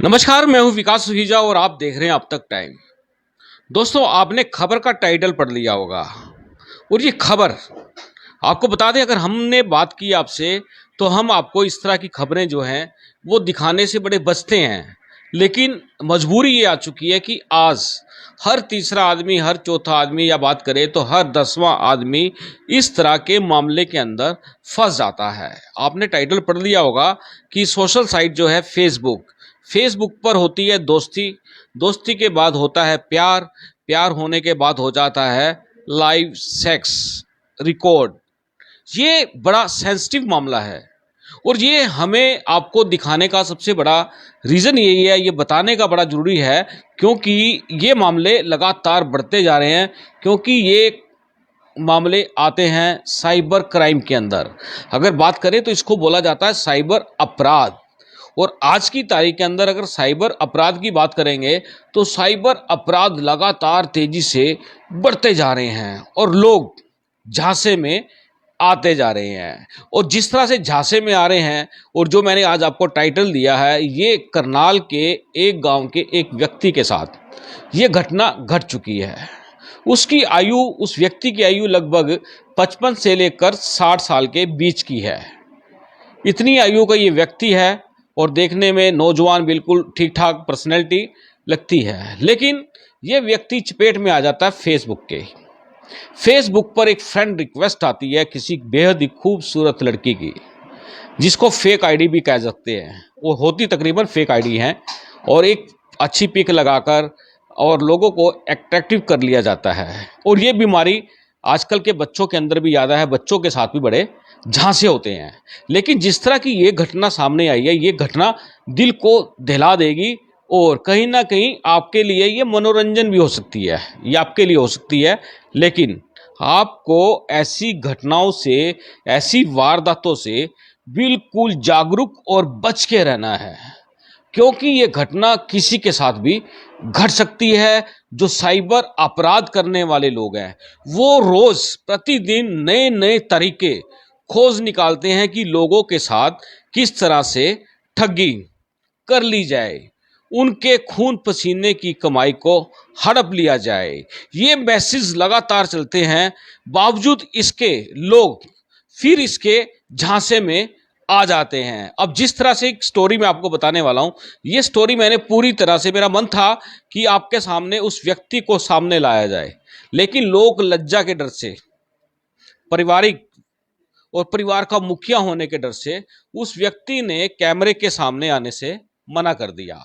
नमस्कार, मैं हूं विकास सुहीजा और आप देख रहे हैं अब तक टाइम। दोस्तों, आपने खबर का टाइटल पढ़ लिया होगा और ये खबर आपको बता दें, अगर हमने बात की आपसे तो हम आपको इस तरह की खबरें जो हैं वो दिखाने से बड़े बचते हैं, लेकिन मजबूरी ये आ चुकी है कि आज हर तीसरा आदमी, हर चौथा आदमी या बात करें तो हर 10वां आदमी इस तरह के मामले के अंदर फंस जाता है। आपने टाइटल पढ़ लिया होगा कि सोशल साइट जो है फेसबुक, फेसबुक पर होती है दोस्ती, दोस्ती के बाद होता है प्यार, प्यार होने के बाद हो जाता है लाइव सेक्स रिकॉर्ड। ये बड़ा सेंसिटिव मामला है और ये हमें आपको दिखाने का सबसे बड़ा रीज़न यही है, ये बताने का बड़ा ज़रूरी है, क्योंकि ये मामले लगातार बढ़ते जा रहे हैं, क्योंकि ये मामले आते हैं साइबर क्राइम के अंदर। अगर बात करें तो इसको बोला जाता है साइबर अपराध। और आज की तारीख के अंदर अगर साइबर अपराध की बात करेंगे तो साइबर अपराध लगातार तेज़ी से बढ़ते जा रहे हैं और लोग झांसे में आते जा रहे हैं। और जिस तरह से झांसे में आ रहे हैं और जो मैंने आज आपको टाइटल दिया है, ये करनाल के एक गांव के एक व्यक्ति के साथ ये घटना घट चुकी है। उसकी आयु, उस व्यक्ति की आयु लगभग 55 से लेकर 60 साल के बीच की है। इतनी आयु का ये व्यक्ति है और देखने में नौजवान, बिल्कुल ठीक ठाक पर्सनैलिटी लगती है, लेकिन ये व्यक्ति चपेट में आ जाता है फेसबुक के। फेसबुक पर एक फ्रेंड रिक्वेस्ट आती है किसी बेहद ही खूबसूरत लड़की की, जिसको फेक आईडी भी कह सकते हैं। वो होती तकरीबन फेक आईडी हैं और एक अच्छी पिक लगाकर और लोगों को अट्रैक्टिव कर लिया जाता है। और ये बीमारी आजकल के बच्चों के अंदर भी ज़्यादा है, बच्चों के साथ भी बड़े झांसे होते हैं। लेकिन जिस तरह की ये घटना सामने आई है, ये घटना दिल को दहिला देगी और कहीं ना कहीं आपके लिए ये मनोरंजन भी हो सकती है, ये आपके लिए हो सकती है। लेकिन आपको ऐसी घटनाओं से, ऐसी वारदातों से बिल्कुल जागरूक और बच के रहना है, क्योंकि ये घटना किसी के साथ भी घट सकती है। जो साइबर अपराध करने वाले लोग हैं वो रोज प्रतिदिन नए नए तरीके खोज निकालते हैं कि लोगों के साथ किस तरह से ठगी कर ली जाए, उनके खून पसीने की कमाई को हड़प लिया जाए। ये मैसेज लगातार चलते हैं, बावजूद इसके लोग फिर इसके झांसे में आ जाते हैं। अब जिस तरह से एक स्टोरी मैं आपको बताने वाला हूं, ये स्टोरी मैंने पूरी तरह से, मेरा मन था कि आपके सामने उस व्यक्ति को सामने लाया जाए, लेकिन लोग लज्जा के डर से, पारिवारिक और परिवार का मुखिया होने के डर से उस व्यक्ति ने कैमरे के सामने आने से मना कर दिया।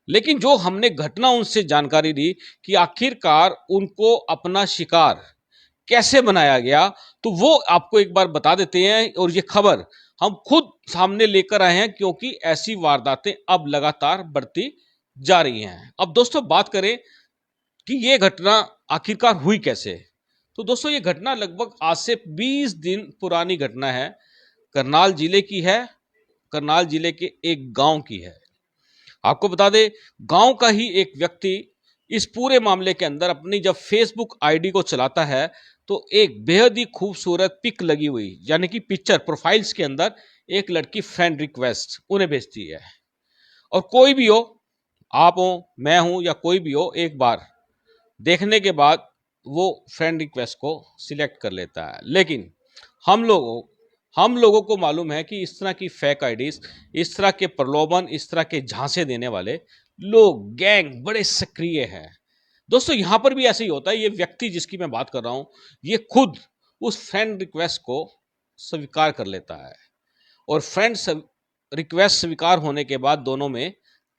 लेकिन जो हमने घटना उनसे जानकारी ली कि आखिरकार उनको अपना शिकार कैसे बनाया गया, तो वो आपको एक बार बता देते हैं। और ये खबर हम खुद सामने लेकर आए हैं, क्योंकि ऐसी वारदातें अब लगातार बढ़ती जा रही हैं। अब दोस्तों बात करें कि ये घटना आखिरकार हुई कैसे, तो दोस्तों ये घटना लगभग आज से 20 दिन पुरानी घटना है। करनाल जिले की है, करनाल जिले के एक गांव की है। आपको बता दें, गांव का ही एक व्यक्ति इस पूरे मामले के अंदर अपनी जब फेसबुक आईडी को चलाता है तो एक बेहद ही खूबसूरत पिक लगी हुई, यानी कि पिक्चर प्रोफाइल्स के अंदर एक लड़की फ्रेंड रिक्वेस्ट उन्हें भेजती है। और कोई भी हो, आप हो, मैं हूं या कोई भी हो, एक बार देखने के बाद वो फ्रेंड रिक्वेस्ट को सिलेक्ट कर लेता है। लेकिन हम लोगों को मालूम है कि इस तरह की फेक आईडीज, इस तरह के प्रलोभन, इस तरह के झांसे देने वाले लोग, गैंग बड़े सक्रिय हैं। दोस्तों यहाँ पर भी ऐसे ही होता है। ये व्यक्ति जिसकी मैं बात कर रहा हूं, ये खुद उस फ्रेंड रिक्वेस्ट को स्वीकार कर लेता है और फ्रेंड रिक्वेस्ट स्वीकार होने के बाद दोनों में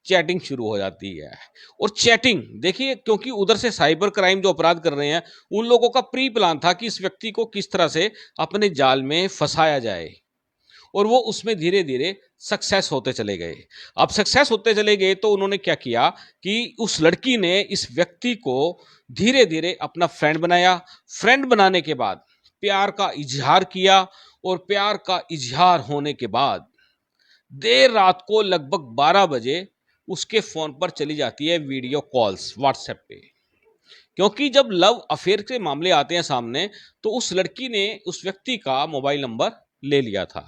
चैटिंग शुरू हो जाती है। और चैटिंग देखिए, क्योंकि उधर से साइबर क्राइम जो अपराध कर रहे हैं, उन लोगों का प्री प्लान था कि इस व्यक्ति को किस तरह से अपने जाल में फंसाया जाए, और वो उसमें धीरे धीरे सक्सेस होते चले गए। अब सक्सेस होते चले गए तो उन्होंने क्या किया कि उस लड़की ने इस व्यक्ति को धीरे धीरे अपना फ्रेंड बनाया। फ्रेंड बनाने के बाद प्यार का इजहार किया और प्यार का इजहार होने के बाद देर रात को लगभग 12 बजे उसके फोन पर चली जाती है वीडियो कॉल्स व्हाट्सएप पे। क्योंकि जब लव अफेयर के मामले आते हैं सामने तो उस लड़की ने उस व्यक्ति का मोबाइल नंबर ले लिया था।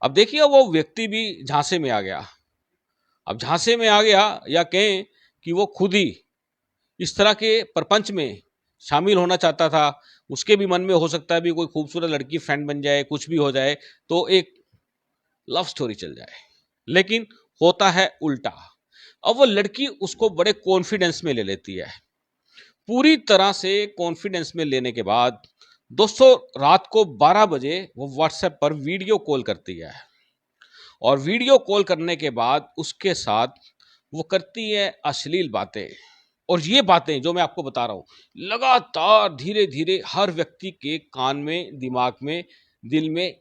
अब देखिए, वो व्यक्ति भी झांसे में आ गया अब झांसे में आ गया, या कहें कि वो खुद ही इस तरह के प्रपंच में शामिल होना चाहता था। उसके भी मन में हो सकता है भी कोई खूबसूरत लड़की फ्रेंड बन जाए, कुछ भी हो जाए, तो एक लव स्टोरी चल जाए। लेकिन होता है उल्टा। अब वो लड़की उसको बड़े कॉन्फिडेंस में ले लेती है। पूरी तरह से कॉन्फिडेंस में लेने के बाद दोस्तों रात को 12 बजे वो व्हाट्सएप पर वीडियो कॉल करती है, और वीडियो कॉल करने के बाद उसके साथ वो करती है अश्लील बातें। और ये बातें जो मैं आपको बता रहा हूं, लगातार धीरे धीरे हर व्यक्ति के कान में, दिमाग में, दिल में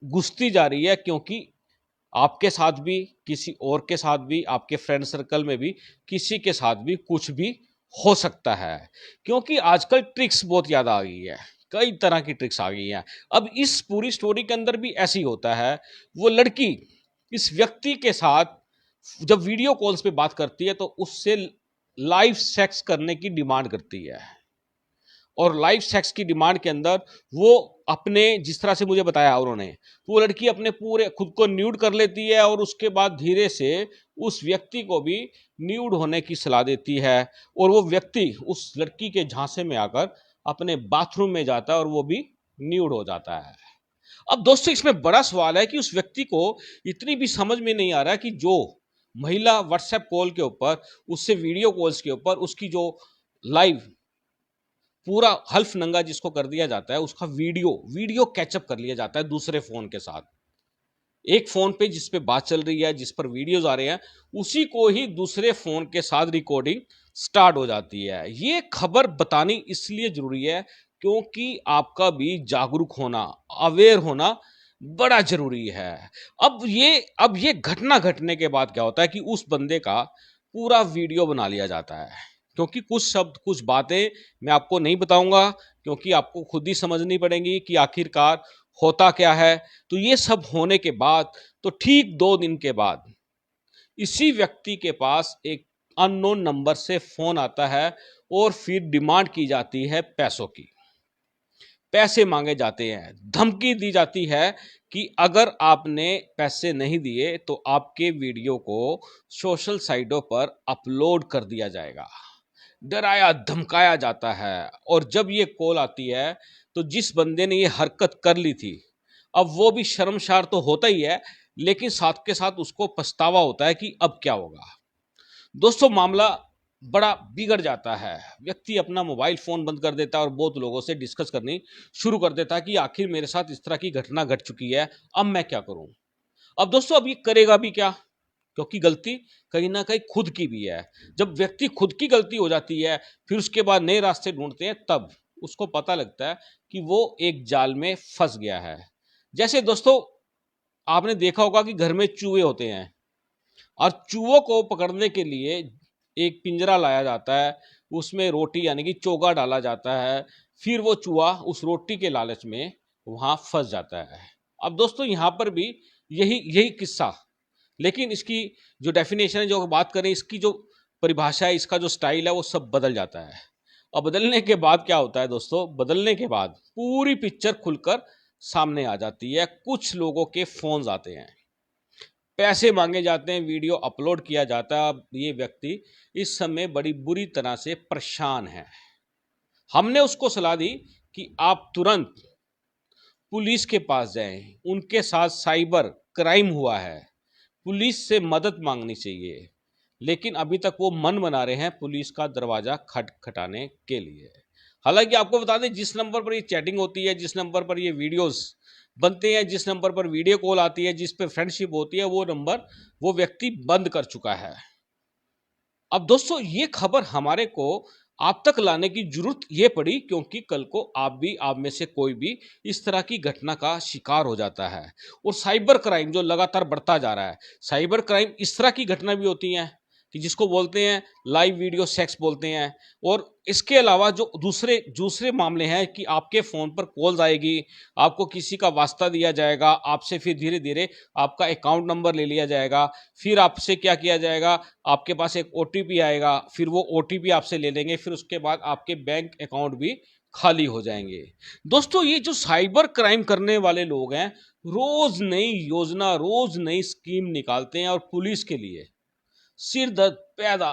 घुसती जा रही है, क्योंकि आपके साथ भी, किसी और के साथ भी, आपके फ्रेंड सर्कल में भी किसी के साथ भी कुछ भी हो सकता है। क्योंकि आजकल ट्रिक्स बहुत ज़्यादा आ गई है, कई तरह की ट्रिक्स आ गई हैं। अब इस पूरी स्टोरी के अंदर भी ऐसी होता है, वो लड़की इस व्यक्ति के साथ जब वीडियो कॉल्स पे बात करती है तो उससे लाइव सेक्स करने की डिमांड करती है। और लाइव सेक्स की डिमांड के अंदर वो अपने, जिस तरह से मुझे बताया उन्होंने, वो लड़की अपने पूरे खुद को न्यूड कर लेती है, और उसके बाद धीरे से उस व्यक्ति को भी न्यूड होने की सलाह देती है, और वो व्यक्ति उस लड़की के झांसे में आकर अपने बाथरूम में जाता है और वो भी न्यूड हो जाता है। अब दोस्तों इसमें बड़ा सवाल है कि उस व्यक्ति को इतनी भी समझ में नहीं आ रहा कि जो महिला व्हाट्सएप कॉल के ऊपर, उससे वीडियो कॉल्स के ऊपर उसकी जो लाइव पूरा हल्फ नंगा जिसको कर दिया जाता है, उसका वीडियो कैचअप कर लिया जाता है दूसरे फोन के साथ। एक फोन पे जिस पे बात चल रही है, जिस पर वीडियोज आ रहे हैं, उसी को ही दूसरे फोन के साथ रिकॉर्डिंग स्टार्ट हो जाती है। ये खबर बतानी इसलिए जरूरी है क्योंकि आपका भी जागरूक होना, अवेयर होना बड़ा जरूरी है। अब ये घटना घटने के बाद क्या होता है कि उस बंदे का पूरा वीडियो बना लिया जाता है। क्योंकि कुछ शब्द, कुछ बातें मैं आपको नहीं बताऊंगा, क्योंकि आपको खुद ही समझनी पड़ेंगी कि आखिरकार होता क्या है। तो ये सब होने के बाद, तो ठीक 2 दिन के बाद इसी व्यक्ति के पास एक अननोन नंबर से फोन आता है, और फिर डिमांड की जाती है पैसों की। पैसे मांगे जाते हैं, धमकी दी जाती है कि अगर आपने पैसे नहीं दिए तो आपके वीडियो को सोशल साइटों पर अपलोड कर दिया जाएगा। डराया धमकाया जाता है। और जब ये कॉल आती है तो जिस बंदे ने ये हरकत कर ली थी, अब वो भी शर्मसार तो होता ही है, लेकिन साथ के साथ उसको पछतावा होता है कि अब क्या होगा। दोस्तों मामला बड़ा बिगड़ जाता है। व्यक्ति अपना मोबाइल फोन बंद कर देता है और बहुत लोगों से डिस्कस करनी शुरू कर देता है कि आखिर मेरे साथ इस तरह की घटना घट चुकी है, अब मैं क्या करूं। अब दोस्तों अब ये करेगा भी क्या, क्योंकि गलती कहीं ना कहीं खुद की भी है। जब व्यक्ति खुद की गलती हो जाती है, फिर उसके बाद नए रास्ते ढूंढते हैं, तब उसको पता लगता है कि वो एक जाल में फंस गया है। जैसे दोस्तों आपने देखा होगा कि घर में चूहे होते हैं, और चूहों को पकड़ने के लिए एक पिंजरा लाया जाता है, उसमें रोटी यानी कि चोगा डाला जाता है, फिर वो चूहा उस रोटी के लालच में वहां फंस जाता है। अब दोस्तों यहाँ पर भी यही यही किस्सा, लेकिन इसकी जो डेफिनेशन है, जो बात करें, इसकी जो परिभाषा है, इसका जो स्टाइल है, वो सब बदल जाता है। और बदलने के बाद क्या होता है दोस्तों, बदलने के बाद पूरी पिक्चर खुलकर सामने आ जाती है। कुछ लोगों के फोन्स आते हैं, पैसे मांगे जाते हैं, वीडियो अपलोड किया जाता है। अब ये व्यक्ति इस समय बड़ी बुरी तरह से परेशान है। हमने उसको सलाह दी कि आप तुरंत पुलिस के पास जाएं, उनके साथ साइबर क्राइम हुआ है, पुलिस से मदद मांगनी चाहिए। लेकिन अभी तक वो मन बना रहे हैं पुलिस का दरवाजा खटखटाने के लिए। हालांकि आपको बता दें, जिस नंबर पर ये चैटिंग होती है, जिस नंबर पर ये वीडियोस बनते हैं, जिस नंबर पर वीडियो कॉल आती है, जिस पे फ्रेंडशिप होती है, वो नंबर वो व्यक्ति बंद कर चुका है। अब दोस्तों ये खबर हमारे को आप तक लाने की जरूरत ये पड़ी, क्योंकि कल को आप में से कोई भी इस तरह की घटना का शिकार हो जाता है। और साइबर क्राइम जो लगातार बढ़ता जा रहा है, साइबर क्राइम इस तरह की घटना भी होती हैं कि जिसको बोलते हैं लाइव वीडियो सेक्स बोलते हैं। और इसके अलावा जो दूसरे दूसरे मामले हैं कि आपके फ़ोन पर कॉल्स आएगी, आपको किसी का वास्ता दिया जाएगा, आपसे फिर धीरे धीरे आपका अकाउंट नंबर ले लिया जाएगा, फिर आपसे क्या किया जाएगा, आपके पास एक ओटीपी आएगा, फिर वो ओटीपी आपसे ले लेंगे, फिर उसके बाद आपके बैंक अकाउंट भी खाली हो जाएंगे। दोस्तों ये जो साइबर क्राइम करने वाले लोग हैं, रोज नई योजना, रोज नई स्कीम निकालते हैं, और पुलिस के लिए सिर दर्द पैदा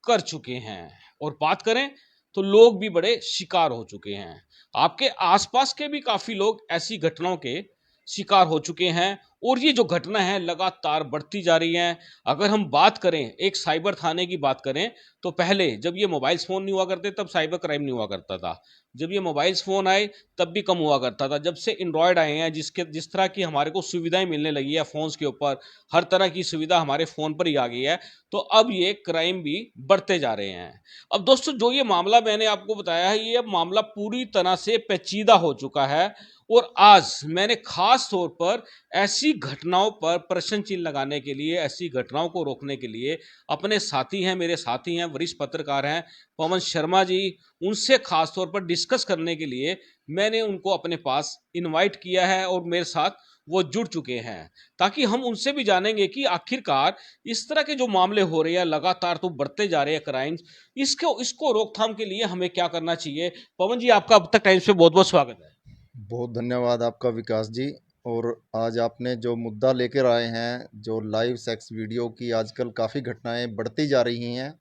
कर चुके हैं। और बात करें तो लोग भी बड़े शिकार हो चुके हैं। आपके आसपास के भी काफी लोग ऐसी घटनाओं के शिकार हो चुके हैं और ये जो घटना है लगातार बढ़ती जा रही है। अगर हम बात करें एक साइबर थाने की बात करें तो पहले जब ये मोबाइल फोन नहीं हुआ करते तब साइबर क्राइम नहीं हुआ करता था। जब ये मोबाइल फोन आए तब भी कम हुआ करता था। जब से एंड्रॉयड आए हैं जिस तरह की हमारे को सुविधाएं मिलने लगी है फोन्स के ऊपर, हर तरह की सुविधा हमारे फोन पर ही आ गई है, तो अब ये क्राइम भी बढ़ते जा रहे हैं। अब दोस्तों जो ये मामला मैंने आपको बताया है ये अब मामला पूरी तरह से पेचीदा हो चुका है और आज मैंने खास तौर पर ऐसी घटनाओं पर प्रश्न चिन्ह लगाने के लिए, ऐसी घटनाओं को रोकने के लिए अपने साथी हैं, मेरे साथी हैं, वरिष्ठ पत्रकार हैं पवन शर्मा जी, उनसे खास तौर पर डिस्कस करने के लिए मैंने उनको अपने पास इनवाइट किया है और मेरे साथ वो जुड़ चुके हैं ताकि हम उनसे भी जानेंगे कि आखिरकार इस तरह के जो मामले हो रहे हैं लगातार तो बढ़ते जा रहे हैं क्राइम्स, इसको रोकथाम के लिए हमें क्या करना चाहिए। पवन जी आपका अब तक टाइम्स पे बहुत बहुत स्वागत है। बहुत धन्यवाद आपका विकास जी। और आज आपने जो मुद्दा लेकर आए हैं, जो लाइव सेक्स वीडियो की आजकल काफ़ी घटनाएं बढ़ती जा रही हैं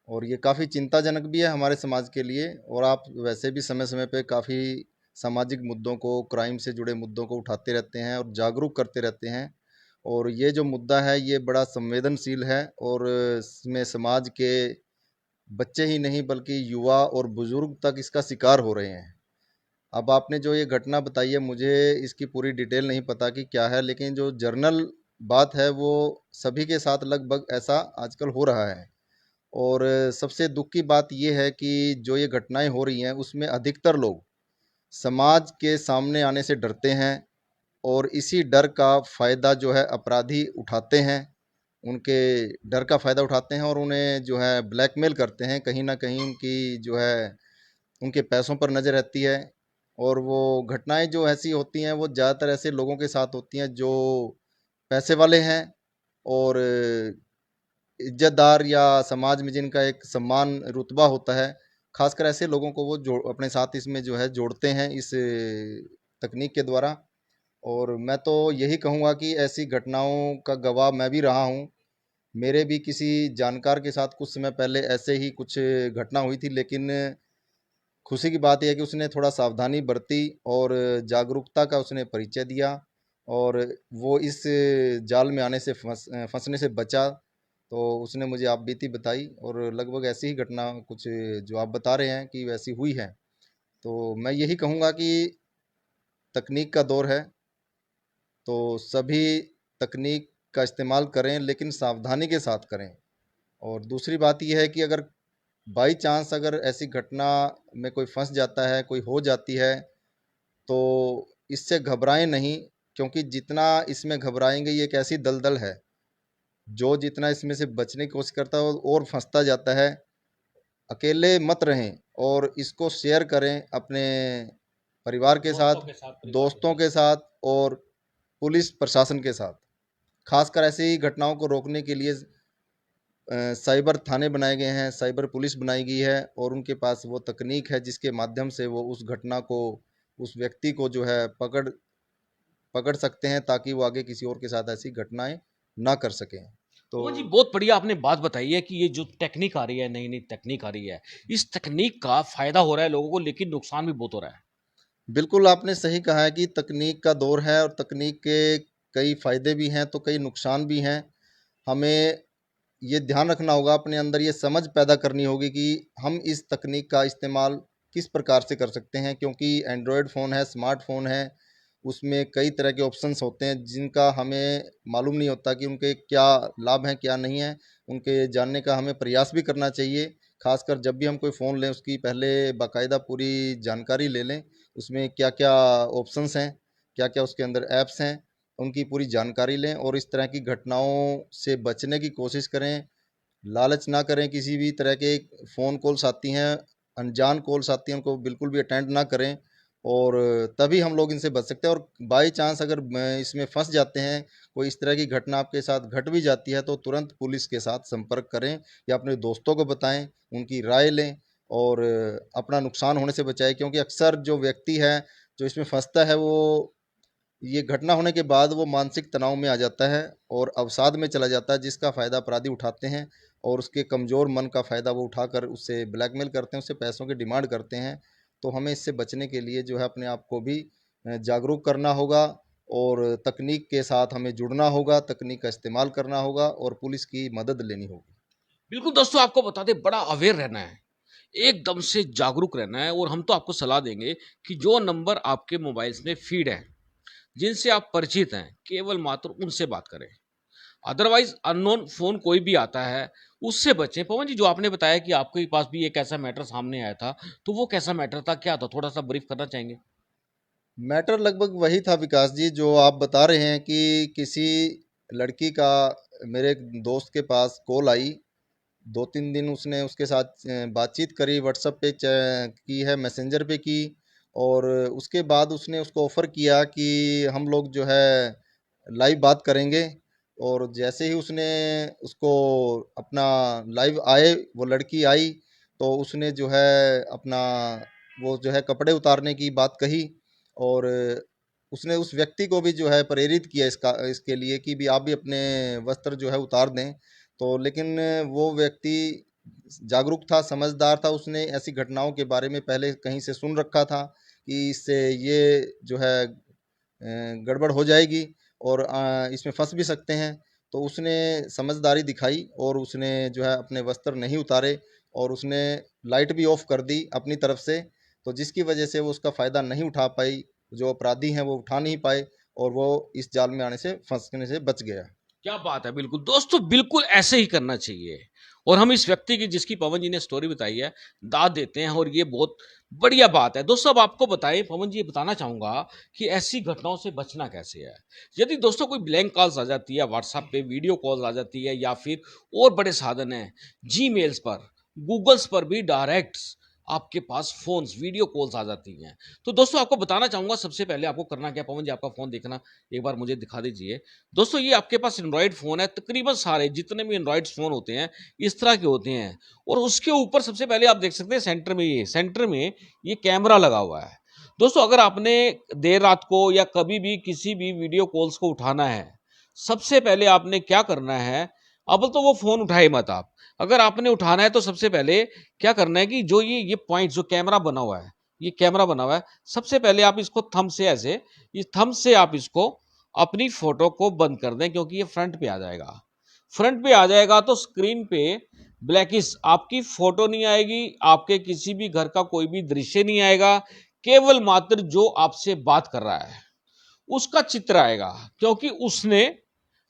और ये काफ़ी चिंताजनक भी है हमारे समाज के लिए। और आप वैसे भी समय समय पे काफ़ी सामाजिक मुद्दों को, क्राइम से जुड़े मुद्दों को उठाते रहते हैं और जागरूक करते रहते हैं। और ये जो मुद्दा है ये बड़ा संवेदनशील है और इसमें समाज के बच्चे ही नहीं बल्कि युवा और बुजुर्ग तक इसका शिकार हो रहे हैं। अब आपने जो ये घटना बताई है, मुझे इसकी पूरी डिटेल नहीं पता कि क्या है, लेकिन जो जर्नल बात है वो सभी के साथ लगभग ऐसा आजकल हो रहा है। और सबसे दुख की बात ये है कि जो ये घटनाएं हो रही हैं उसमें अधिकतर लोग समाज के सामने आने से डरते हैं और इसी डर का फ़ायदा जो है अपराधी उठाते हैं। उनके डर का फ़ायदा उठाते हैं और उन्हें जो है ब्लैकमेल करते हैं। कहीं न कहीं उनकी जो है उनके पैसों पर नज़र रहती है। और वो घटनाएँ जो ऐसी होती हैं वो ज़्यादातर ऐसे लोगों के साथ होती हैं जो पैसे वाले हैं और इज़्ज़तदार या समाज में जिनका एक सम्मान रुतबा होता है। ख़ासकर ऐसे लोगों को वो जो अपने साथ इसमें जो है जोड़ते हैं इस तकनीक के द्वारा। और मैं तो यही कहूँगा कि ऐसी घटनाओं का गवाह मैं भी रहा हूँ। मेरे भी किसी जानकार के साथ कुछ समय पहले ऐसे ही कुछ घटना हुई थी, लेकिन खुशी की बात यह है कि उसने थोड़ा सावधानी बरती और जागरूकता का उसने परिचय दिया और वो इस जाल में आने से फंसने से बचा। तो उसने मुझे आप बीती बताई और लगभग ऐसी ही घटना कुछ जो आप बता रहे हैं कि वैसी हुई है। तो मैं यही कहूँगा कि तकनीक का दौर है तो सभी तकनीक का इस्तेमाल करें, लेकिन सावधानी के साथ करें। और दूसरी बात यह है कि अगर बाई चांस अगर ऐसी घटना में कोई फंस जाता है, कोई हो जाती है, तो इससे घबराएं नहीं, क्योंकि जितना इसमें घबराएंगे ये एक ऐसी दलदल है, जो जितना इसमें से बचने की कोशिश करता है वो और फंसता जाता है। अकेले मत रहें और इसको शेयर करें अपने परिवार के साथ, दोस्तों के साथ, परिवार के दोस्तों साथ। के साथ और पुलिस प्रशासन के साथ। खासकर ऐसी घटनाओं को रोकने के लिए साइबर थाने बनाए गए हैं, साइबर पुलिस बनाई गई है और उनके पास वो तकनीक है जिसके माध्यम से वो उस घटना को, उस व्यक्ति को जो है पकड़ पकड़ सकते हैं, ताकि वो आगे किसी और के साथ ऐसी घटनाएं ना कर सकें। तो पवन जी बहुत बढ़िया आपने बात बताई है कि ये जो टेक्निक आ रही है, नई नई टेक्निक आ रही है, इस तकनीक का फायदा हो रहा है लोगों को लेकिन नुकसान भी बहुत हो रहा है। बिल्कुल आपने सही कहा है कि तकनीक का दौर है और तकनीक के कई फ़ायदे भी हैं तो कई नुकसान भी हैं। हमें ये ध्यान रखना होगा, अपने अंदर ये समझ पैदा करनी होगी कि हम इस तकनीक का इस्तेमाल किस प्रकार से कर सकते हैं, क्योंकि एंड्रॉयड फ़ोन है, स्मार्टफ़ोन है, उसमें कई तरह के ऑप्शंस होते हैं जिनका हमें मालूम नहीं होता कि उनके क्या लाभ हैं, क्या नहीं हैं। उनके जानने का हमें प्रयास भी करना चाहिए। ख़ासकर जब भी हम कोई फ़ोन लें उसकी पहले बाकायदा पूरी जानकारी ले लें, उसमें क्या-क्या ऑप्शंस हैं, क्या-क्या उसके अंदर ऐप्स हैं, उनकी पूरी जानकारी लें और इस तरह की घटनाओं से बचने की कोशिश करें। लालच ना करें, किसी भी तरह के फ़ोन कॉल्स आती हैं, अनजान कॉल्स आती हैं, उनको बिल्कुल भी अटेंड ना करें और तभी हम लोग इनसे बच सकते हैं। और बाई चांस अगर इसमें फंस जाते हैं, कोई इस तरह की घटना आपके साथ घट भी जाती है, तो तुरंत पुलिस के साथ संपर्क करें या अपने दोस्तों को बताएं, उनकी राय लें और अपना नुकसान होने से बचाएं। क्योंकि अक्सर जो व्यक्ति है जो इसमें फंसता है वो ये घटना होने के बाद वो मानसिक तनाव में आ जाता है और अवसाद में चला जाता है, जिसका फ़ायदा अपराधी उठाते हैं और उसके कमज़ोर मन का फ़ायदा वो उठाकर उससे ब्लैकमेल करते हैं, उससे पैसों की डिमांड करते हैं। तो हमें इससे बचने के लिए जो है अपने आप को भी जागरूक करना होगा और तकनीक के साथ हमें जुड़ना होगा, तकनीक का इस्तेमाल करना होगा और पुलिस की मदद लेनी होगी। बिल्कुल दोस्तों, आपको बता दें, बड़ा अवेयर रहना है, एकदम से जागरूक रहना है। और हम तो आपको सलाह देंगे कि जो नंबर आपके मोबाइल्स में फीड है, जिनसे आप परिचित हैं, केवल मात्र उनसे बात करें। अदरवाइज अननोन फ़ोन कोई भी आता है, उससे बचें। पवन जी, जो आपने बताया कि आपके पास भी एक ऐसा मैटर सामने आया था, तो वो कैसा मैटर था, क्या था? थोड़ा-सा ब्रीफ़ करना चाहेंगे? मैटर लगभग वही था विकास जी, जो आप बता रहे हैं कि किसी लड़की का मेरे एक दोस्त के पास कॉल आई। 2-3 दिन उसने उसके साथ बातचीत करी, व्हाट्सएप पे की है, मैसेंजर पे की और उसके बाद उसने उसको ऑफ़र किया कि हम लोग जो है लाइव बात करेंगे। और जैसे ही उसने उसको अपना लाइव आए, वो लड़की आई, तो उसने जो है अपना वो जो है कपड़े उतारने की बात कही और उसने उस व्यक्ति को भी जो है प्रेरित किया इसके लिए कि भी आप भी अपने वस्त्र जो है उतार दें। तो लेकिन वो व्यक्ति जागरूक था, समझदार था, उसने ऐसी घटनाओं के बारे में पहले कहीं से सुन रखा था कि इससे ये जो है गड़बड़ हो जाएगी और इसमें फंस भी सकते हैं। तो उसने समझदारी दिखाई और उसने जो है अपने वस्त्र नहीं उतारे और उसने लाइट भी ऑफ कर दी अपनी तरफ से, तो जिसकी वजह से वो उसका फ़ायदा नहीं उठा पाई, जो अपराधी हैं वो उठा नहीं पाए और वो इस जाल में आने से, फंसने से बच गया। क्या बात है! बिल्कुल, दोस्तों बिल्कुल ऐसे ही करना चाहिए। और हम इस व्यक्ति की, जिसकी पवन जी ने स्टोरी बताई है, दाद देते हैं और ये बहुत बढ़िया बात है। दोस्तों, अब आपको बताएँ, पवन जी, ये बताना चाहूँगा कि ऐसी घटनाओं से बचना कैसे है? यदि दोस्तों कोई ब्लैंक कॉल्स आ जाती है, व्हाट्सएप पे वीडियो कॉल्स आ जाती है, या फिर और बड़े साधन हैं, जीमेल्स पर, गूगल्स पर भी डायरेक्ट आपके पास फ़ोन्स, वीडियो कॉल्स आ जाती हैं। तो दोस्तों, आपको बताना चाहूँगा, सबसे पहले आपको करना क्या है, पवन जी, आपका फ़ोन देखना एक बार मुझे दिखा दीजिए। दोस्तों, ये आपके पास एंड्रॉयड फ़ोन है, तकरीबन सारे जितने भी एंड्रॉयड फ़ोन होते हैं, इस तरह के होते हैं। और उसके ऊपर सबसे पहले आप देख सकते हैं, सेंटर में ये कैमरा लगा हुआ है। दोस्तों, अगर आपने देर रात को या कभी भी किसी भी वीडियो कॉल्स को उठाना है, सबसे पहले आपने क्या करना है, अब तो वो फ़ोन उठाए मत आप। अगर आपने उठाना है तो सबसे पहले क्या करना है कि जो ये पॉइंट, जो कैमरा बना हुआ है, ये कैमरा बना हुआ है, सबसे पहले आप इसको थंब से ऐसे, इस थंब से आप इसको अपनी फोटो को बंद कर दें, क्योंकि ये फ्रंट पे आ जाएगा। फ्रंट पे आ जाएगा तो स्क्रीन पे ब्लैकिश आपकी फोटो नहीं आएगी, आपके किसी भी घर का कोई भी दृश्य नहीं आएगा, केवल मात्र जो आपसे बात कर रहा है उसका चित्र आएगा। क्योंकि उसने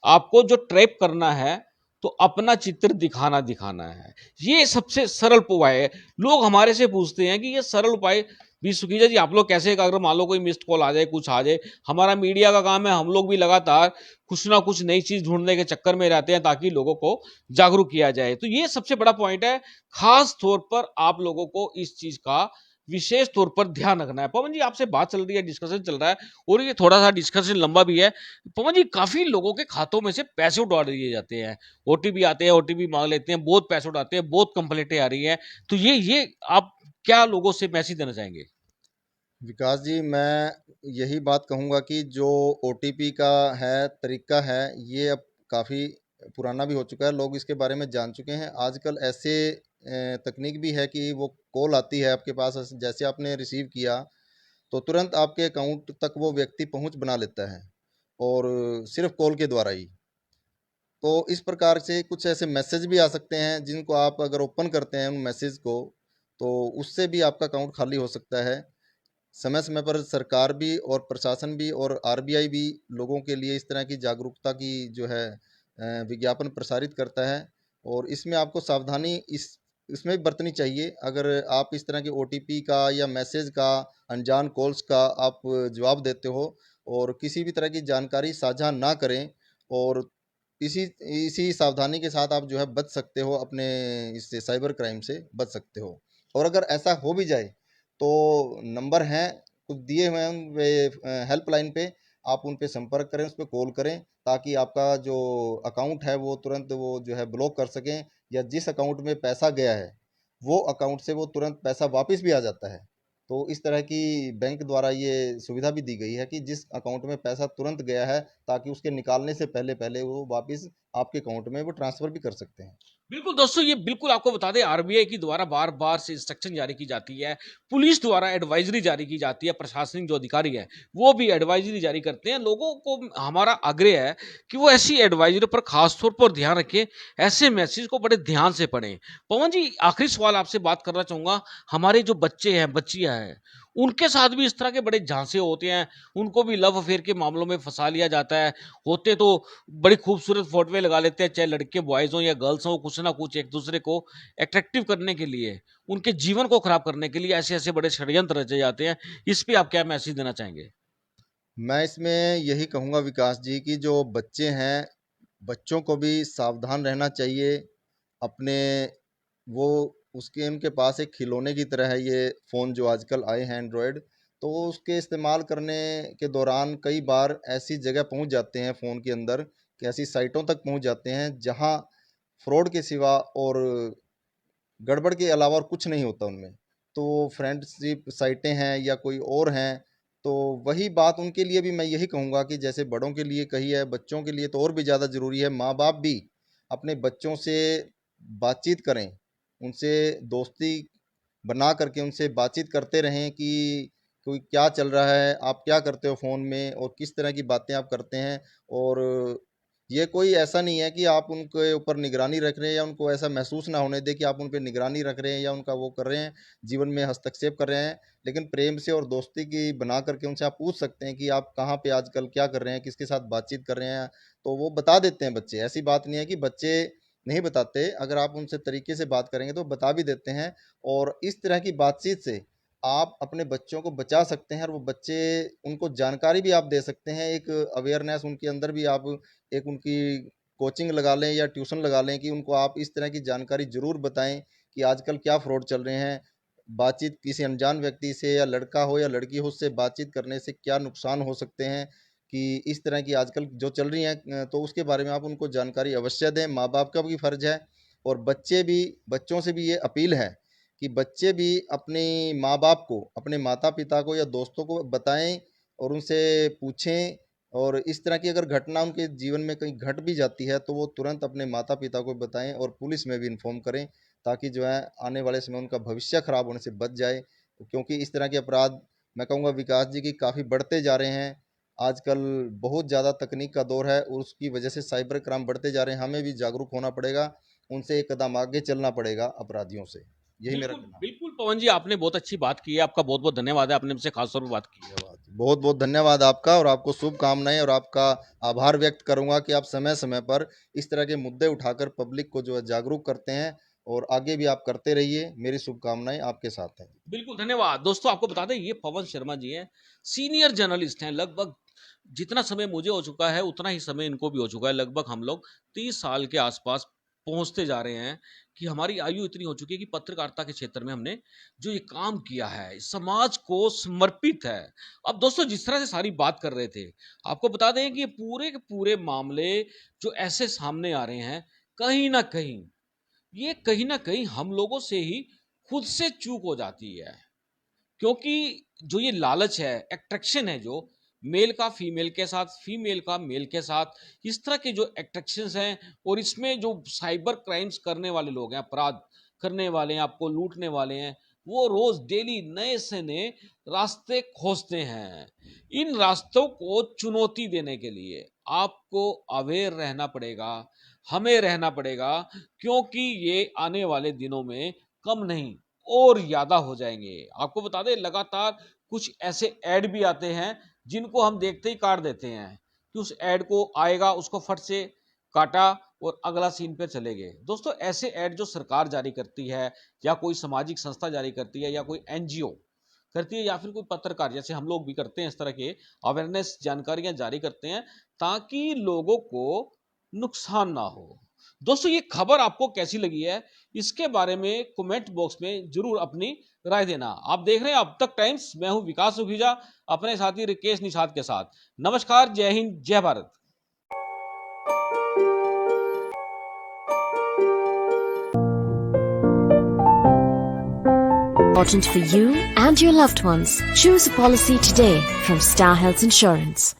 आपको जो ट्रैप करना है, तो अपना चित्र दिखाना दिखाना है। ये सबसे सरल उपाय है। लोग हमारे से पूछते हैं कि ये सरल उपाय भी, सुखीजा जी, आप लोग कैसे, अगर मान लो कोई मिस्ड कॉल आ जाए, कुछ आ जाए, हमारा मीडिया का काम है, हम लोग भी लगातार कुछ ना कुछ नई चीज ढूंढने के चक्कर में रहते हैं ताकि लोगों को जागरूक किया जाए। तो ये सबसे बड़ा पॉइंट है। खास तौर पर आप लोगों को इस चीज का विशेष तौर पर ध्यान रखना है। पवन जी, आपसे बात चल रही है, डिस्कशन चल रहा है, और ये थोड़ा सा डिस्कशन लंबा भी है। पवन जी, काफी लोगों के खातों में से पैसे उड़ा दिए जाते हैं, ओटीपी आते हैं, ओटीपी मांग लेते हैं, बहुत पैसे उड़ाते हैं, बहुत कंप्लेंटें आ रही हैं। तो ये आप क्या लोगों से मैसेज देना चाहेंगे? विकास जी, मैं यही बात कहूँगा कि जो ओटीपी का है, तरीका है, ये अब काफ़ी पुराना भी हो चुका है, लोग इसके बारे में जान चुके हैं। आजकल ऐसे तकनीक भी है कि वो कॉल आती है आपके पास, जैसे आपने रिसीव किया, तो तुरंत आपके अकाउंट तक वो व्यक्ति पहुँच बना लेता है और सिर्फ़ कॉल के द्वारा ही। तो इस प्रकार से कुछ ऐसे मैसेज भी आ सकते हैं, जिनको आप अगर ओपन करते हैं उन मैसेज को, तो उससे भी आपका अकाउंट खाली हो सकता है। समय-समय पर सरकार भी और प्रशासन भी और आरबीआई भी लोगों के लिए इस तरह की जागरूकता की जो है विज्ञापन प्रसारित करता है और इसमें आपको सावधानी इसमें भी बरतनी चाहिए। अगर आप इस तरह के ओटीपी का या मैसेज का, अनजान कॉल्स का आप जवाब देते हो और किसी भी तरह की जानकारी साझा ना करें और इसी इसी सावधानी के साथ आप जो है बच सकते हो, अपने इससे साइबर क्राइम से बच सकते हो। और अगर ऐसा हो भी जाए, तो नंबर हैं कुछ दिए हुए हैं उन पे, हेल्पलाइन पे, आप उन पे संपर्क करें, उस पे कॉल करें, ताकि आपका जो अकाउंट है वो तुरंत वो जो है ब्लॉक कर सकें, या जिस अकाउंट में पैसा गया है, वो अकाउंट से वो तुरंत पैसा वापस भी आ जाता है। तो इस तरह की बैंक द्वारा ये सुविधा भी दी गई है कि जिस अकाउंट में पैसा तुरंत गया है, ताकि उसके निकालने से पहले वो वापस आपके अकाउंट में वो ट्रांसफ़र भी कर सकते हैं। बिल्कुल दोस्तों, ये बिल्कुल आपको बता दें आरबीआई की द्वारा बार-बार से इंस्ट्रक्शन जारी की जाती है, पुलिस द्वारा एडवाइज़री जारी की जाती है, प्रशासनिक जो अधिकारी हैं, वो भी एडवाइज़री जारी करते हैं। लोगों को हमारा आग्रह है कि वो ऐसी एडवाइज़री पर ख़ास तौर पर ध्यान रखें, ऐसे मैसेज को बड़े ध्यान से पढ़ें। पवन जी, आखिरी सवाल आपसे बात करना चाहूँगा, हमारे जो बच्चे हैं, बच्चियाँ हैं, उनके साथ भी इस तरह के बड़े झांसे होते हैं, उनको भी लव अफ़ेयर के मामलों में फँसा लिया जाता है। होते तो बड़ी खूबसूरत फ़ोटोएँ लगा लेते हैं, चाहे लड़के बॉयज़ हों या गर्ल्स हों, कुछ ना कुछ एक-दूसरे को अट्रैक्टिव करने के लिए, उनके जीवन को खराब करने के लिए ऐसे-ऐसे बड़े षड्यंत्र रचे जाते हैं। इस पे आप क्या मैसेज देना चाहेंगे? मैं इसमें यही कहूँगा विकास जी कि जो बच्चे हैं, बच्चों को भी सावधान रहना चाहिए। अपने वो उसके उनके पास एक खिलौने की तरह है ये फ़ोन जो आजकल आए हैं एंड्रॉयड, तो उसके इस्तेमाल करने के दौरान कई बार ऐसी जगह पहुँच जाते हैं फ़ोन के अंदर कि ऐसी साइटों तक पहुँच जाते हैं जहाँ फ्रॉड के सिवा और गड़बड़ के अलावा और कुछ नहीं होता उनमें। तो फ्रेंडशिप साइटें हैं या कोई और हैं, तो वही बात उनके लिए भी मैं यही कहूँगा कि जैसे बड़ों के लिए कही है, बच्चों के लिए तो और भी ज़्यादा ज़रूरी है। माँ-बाप भी अपने बच्चों से बातचीत करें, उनसे दोस्ती बना करके उनसे बातचीत करते रहें कि कोई क्या चल रहा है, आप क्या करते हो फ़ोन में और किस तरह की बातें आप करते हैं। और ये कोई ऐसा नहीं है कि आप उनके ऊपर निगरानी रख रहे हैं या उनको ऐसा महसूस ना होने दें कि आप उन पे निगरानी रख रहे हैं या उनका वो कर रहे हैं, जीवन में हस्तक्षेप कर रहे हैं। लेकिन प्रेम से और दोस्ती की बना करके उनसे आप पूछ सकते हैं कि आप कहाँ पे आजकल क्या कर रहे हैं, किसके साथ बातचीत कर रहे हैं, तो वो बता देते हैं बच्चे। ऐसी बात नहीं है कि बच्चे नहीं बताते, अगर आप उनसे तरीके से बात करेंगे तो बता भी देते हैं। और इस तरह की बातचीत से आप अपने बच्चों को बचा सकते हैं और वो बच्चे उनको जानकारी भी आप दे सकते हैं, एक अवेयरनेस उनके अंदर भी आप एक उनकी कोचिंग लगा लें या ट्यूशन लगा लें कि उनको आप इस तरह की जानकारी ज़रूर बताएँ कि आजकल क्या फ्रॉड चल रहे हैं। बातचीत किसी अनजान व्यक्ति से या लड़का हो या लड़की हो उससे बातचीत करने से क्या नुकसान हो सकते हैं, कि इस तरह की आजकल जो चल रही हैं तो उसके बारे में आप उनको जानकारी अवश्य दें। माँ-बाप का भी फ़र्ज़ है और बच्चों से भी ये अपील है कि बच्चे भी अपने माँ-बाप को, अपने माता-पिता को या दोस्तों को बताएँ और उनसे पूछें। और इस तरह की अगर घटना उनके जीवन में कहीं घट भी जाती है, तो वो तुरंत अपने माता-पिता को बताएँ और पुलिस में भी इन्फ़ॉर्म करें, ताकि जो है आने वाले समय उनका भविष्य ख़राब होने से बच जाए। क्योंकि इस तरह के अपराध मैं कहूँगा विकास जी कि काफ़ी बढ़ते जा रहे हैं। आजकल बहुत ज़्यादा तकनीक का दौर है और उसकी वजह से साइबर क्राइम बढ़ते जा रहे हैं। हमें भी जागरूक होना पड़ेगा, उनसे एक कदम आगे चलना पड़ेगा अपराधियों से। यही मेरा बिल्कुल, कहना है। बिल्कुल पवन जी, आपने बहुत अच्छी बात की है। आपका बहुत-बहुत धन्यवाद है, आपने हमसे खास तौर पे बात की। धन्यवाद। बहुत-बहुत धन्यवाद आपका और आपको शुभकामनाएँ और आपका आभार व्यक्त करूँगा कि आप समय-समय पर इस तरह के मुद्दे उठाकर पब्लिक को जो है जागरूक करते हैं और आगे भी आप करते रहिए। मेरी शुभकामनाएँ आपके साथ हैं। बिल्कुल, धन्यवाद। दोस्तों आपको बता दें ये पवन शर्मा जी हैं, सीनियर जर्नलिस्ट हैं, लगभग जितना समय मुझे हो चुका है, उतना ही समय इनको भी हो चुका है। लगभग हम लोग 30 साल के आस-पास पहुँचते जा रहे हैं कि हमारी आयु इतनी हो चुकी है कि पत्रकारिता के क्षेत्र में हमने जो ये काम किया है, समाज को समर्पित है। अब दोस्तों जिस तरह से सारी बात कर रहे थे, आपको बता दें कि ये पूरे के पूरे मामले जो ऐसे सामने आ रहे हैं, कहीं न कहीं ये कहीं न कहीं हम लोगों से ही खुद से चूक हो जाती है। क्योंकि जो ये लालच है, अट्रैक्शन है जो मेल का फीमेल के साथ, फीमेल का मेल के साथ, इस तरह के जो अट्रैक्शंस हैं और इसमें जो साइबर क्राइम्स करने वाले लोग हैं, अपराध करने वाले हैं, आपको लूटने वाले हैं, वो रोज़ डेली नए से नए रास्ते खोजते हैं। इन रास्तों को चुनौती देने के लिए आपको अवेयर रहना पड़ेगा, हमें रहना पड़ेगा क्योंकि ये आने वाले दिनों में कम नहीं और ज़्यादा हो जाएँगे। आपको बता दें लगातार कुछ ऐसे ऐड भी आते हैं, जिनको हम देखते ही काट देते हैं, कि उस ऐड को आएगा, उसको फट से काटा और अगला सीन पे चले गए। दोस्तों ऐसे ऐड जो सरकार जारी करती है या कोई सामाजिक संस्था जारी करती है या कोई एनजीओ करती है या फिर कोई पत्रकार जैसे हम लोग भी करते हैं इस तरह के अवेयरनेस जानकारियाँ जारी करते हैं, ताकि लोगों को नुकसान ना हो। दोस्तों ये खबर आपको कैसी लगी है इसके बारे में कमेंट बॉक्स में जरूर अपनी राय देना। आप देख रहे हैं अब तक टाइम्स, मैं हूं विकास सुखीजा अपने साथी रिकेश निषाद के साथ। नमस्कार, जय हिंद, जय Bharat. important for you and your loved ones. Choose a policy today from Star Health Insurance.